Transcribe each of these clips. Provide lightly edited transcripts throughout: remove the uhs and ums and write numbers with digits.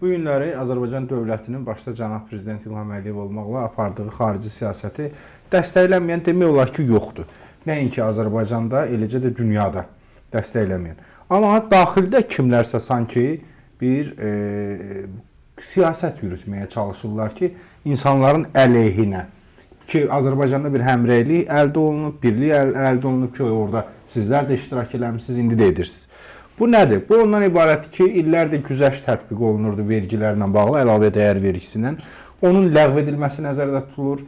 Bu günləri Azərbaycan dövlətinin başda cənab prezident İlham Əliyev olmaqla apardığı xarici siyasəti dəstəklənməyən demək olar ki, yoxdur. Nəinki Azərbaycanda, eləcə də dünyada dəstəklənməyən. Amma daxildə kimlərsə sanki bir siyasət yürütməyə çalışırlar ki, insanların əleyhinə. Ki, Azərbaycanda bir həmrəylik əldə olunub, birlik əldə olunub ki, orada sizlər də iştirak eləmişsiniz, indi də edirsiniz. Bu nədir? Bu ondan ibarətdir ki, illərdir güzəşt tətbiq olunurdu vergilərlə bağlı, əlavə dəyər vergisindən. Onun ləğv edilməsi nəzərdə tutulur.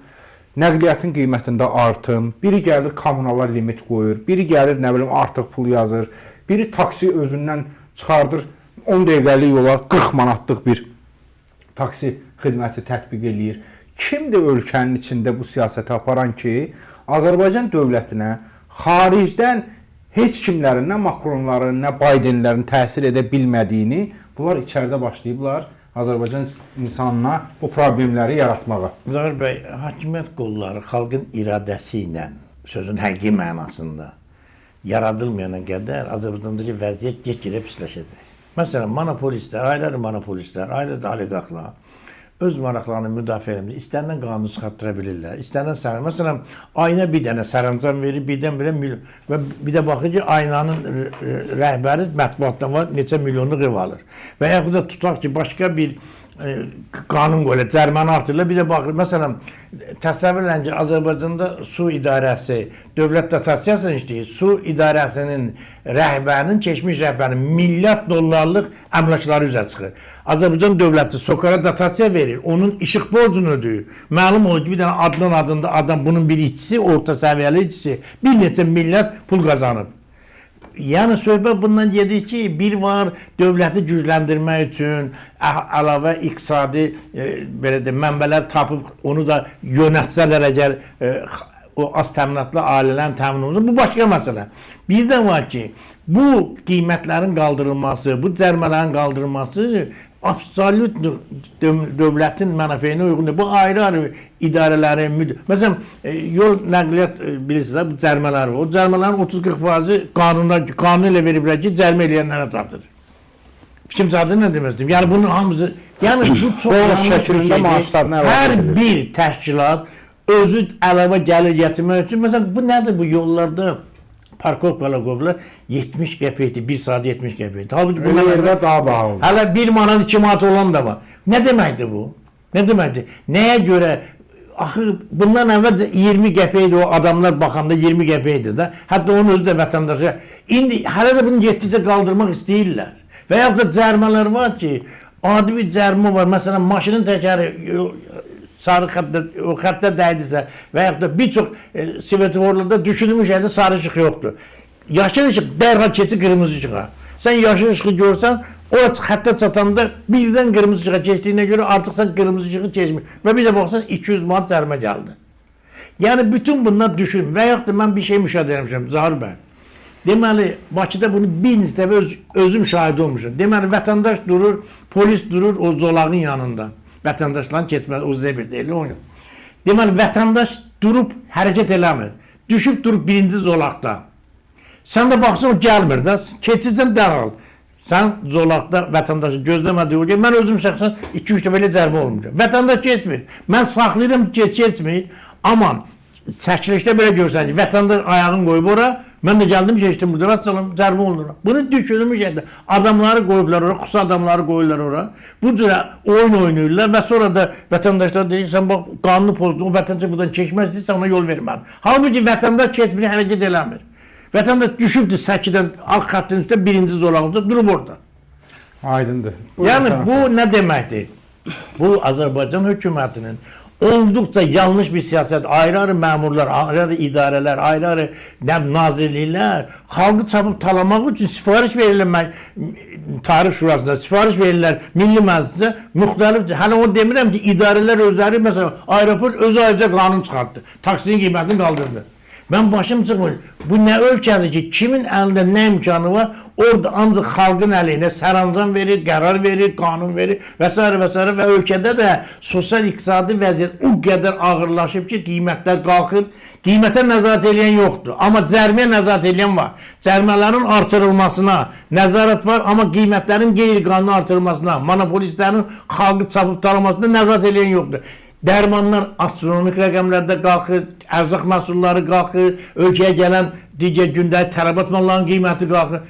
Nəqliyyatın qiymətində artım, biri gəlir kommunala limit qoyur, biri gəlir nə bilim artıq pul yazır, biri taksi özündən çıxardır 10 dəqiqəlik yola 40 manatlıq bir taksi xidməti tətbiq eləyir. Kimdir ölkənin içində bu siyasəti aparan ki, Azərbaycan dövlətinə xaricdən heç kimlərin, nə Makronların, nə Bidenlərin təsir edə bilmədiyini bunlar içəridə başlayıblar Azərbaycan insanına bu problemləri yaratmağa. Zahir bəy, hakimiyyət qolları xalqın iradəsi ilə, sözün həqiqi mənasında yaradılmayana qədər Azərbaycandakı vəziyyət get-gedə pisləşəcək. Məsələn, monopolistlər, ayrı monopolistlər, ayrı oliqarxlar öz maraqlarını müdafiə edəmir. İstənilən qanunu çıxartıra bilirlər. İstənilən sərəncam. Məsələn, ayına bir dənə sərəncam verir, birdən-birə milyon. Və bir də baxır ki, aynanın rəhbəri mətbuatdan var, neçə milyonluq ev alır. Və yaxud da tutaq ki, başqa bir qanun qoyulur, cəriməni artırırlar. Bir də baxır, məsələn, təsəvvür edin ki, Azərbaycanda su idarəsi, dövlət dotasiyasını işləyir. Su idarəsinin rəhbərinin, keçmiş rəhbərinin milyard dollarlıq əmlakları üzə çıxır. Azərbaycan dövləti SOCAR-a dotasiya verir, onun işıq borcunu ödəyir. Məlum olur ki, bir dənə adnan adında adam, bunun bir işçisi, orta səviyyəli işçisi bir neçə milyard pul qazanıb. Yəni söhbət bundan gedir ki, bir var dövləti gücləndirmək üçün əlavə iqtisadi belə də mənbələr tapıb onu da yönətsələr əgər o az təminatlı ailələrin təmin olunsun, bu başqa məsələ. Bir də var ki, bu qiymətlərin qaldırılması, bu cərimələrin qaldırılması absolut dövlətin mənafeyinə uyğundur. Bu ayrı-ayrı idarələrin, məsələn, yol nəqliyyat bilirsiniz, bu cərimələr var. O cərimələrin 30-40%-i qanun ilə veriblər ki, cərimə eləyənlərə çatır. Kim çatır nə deməkdir? Yəni bunun hamısı, yəni bu çox yanlış bir şeydir. Hər bir təşkilat özü əlavə gəlir gətirmək üçün, məsələn, bu nədir bu yollarda? Parkovkalar qoyublar 70 qəpikdir, 1 saat 70 qəpikdir. Halbuki bu yerdə daha bağlıdır. Hələ 1 manat, 2 manat olan da var. Nə deməkdir bu? Nə deməkdir? Nəyə görə? Axı bundan əvvəlcə 20 qəpikdir, o adamlar baxanda 20 qəpikdir də. Hətta onun özü də vətəndaşa. İndi hələ də bunu getdikcə qaldırmaq istəyirlər. Və yaxud da cərimələr var ki, adi bir cərimə var. Məsələn, maşının təkəri sarı xəttə dəydisə və yaxud da bir çox svetoforlarda düşünülmüş yerdə sarı işıq yoxdur. Yaşıl işıq dərhal keçir qırmızı işığa. Sən yaşıl işığı görsən, o xəttə çatanda birdən qırmızı işığa keçdiyinə görə artıq sən qırmızı işığı keçmir. Və bir də baxsan 200 manat cərimə gəldi. Yəni bütün bunlar düşün və yaxud da mən bir şey müşahidə etmişəm, Zahir bəy. Deməli, Bakıda bunu bir neçə dəfə özüm şahid olmuşam. Deməli, vətəndaş durur, polis durur o zolağın yanında. Vətəndaşların keçməsi, o zəbir deyil, o yox. Deməli, vətəndaş durub hərəkət eləmir. Düşüb durub birinci zolaqda. Sən də baxsan, o gəlmir də, keçirsən dərhal. Sən zolaqda vətəndaşı gözləmədiyi o gəl. Mən özüm şəxsən 2-3 dəfə elə cərimə olmuşam. Vətəndaş keçmir. Mən saxlayıram ki, keçmir. Amma çəkilişdə belə görsən ki, vətəndaş ayağını qoyub ora, mən də gəldim keçdim burada, vəssalam, cərimə olunur. Bunu düşünülmüş yerdə adamları qoyublar ora, xüsusi adamları qoyurlar ora. Bu cürə oyun oynayırlar və sonra da vətəndaşlar deyir, sən bax, qanunu pozdun, o vətəndaş buradan keçməz deyirsə, ona yol verməm. Halbuki vətəndaş keçmir, hərəkət eləmir. Vətəndaş düşübdür səkidən, ağ xəttin üstə birinci zolağında, durub orada. Aydındır. Yəni bu nə deməkdir? Bu Azərbaycan hökumətinin olduqca yanlış bir siyasət, ayrı-ayrı məmurlar, ayrı-ayrı idarələr, ayrı-ayrı nazirliklər xalqı çapıb talamaq üçün sifariş verirlər Tarif Şurasında, sifariş verirlər Milli Məclisə, müxtəlifdir. Hələ o demirəm ki, idarələr özləri, məsələn, aeroport öz ayrıca qanun çıxartdı, taksinin qiymətini qaldırdı. Mən başım çıxmır. Bu nə ölkədir ki, kimin əlində nə imkanı var, orada ancaq xalqın əleyhinə sərəncam verir, qərar verir, qanun verir və s. və s. və ölkədə də sosial-iqtisadi vəziyyət o qədər ağırlaşıb ki, qiymətlər qalxır. Qiymətə nəzarət edən yoxdur, amma cəriməyə nəzarət edən var. Cərimələrin artırılmasına nəzarət var, amma qiymətlərin qeyri-qanuni artırılmasına, monopolistlərin xalqı çapıb talamasına nəzarət edən yoxdur. Dərmanlar astronomik rəqəmlərdə qalxır, ərzaq məhsulları qalxır, ölkəyə gələn digər gündəlik tələbat mallarının qiyməti qalxır.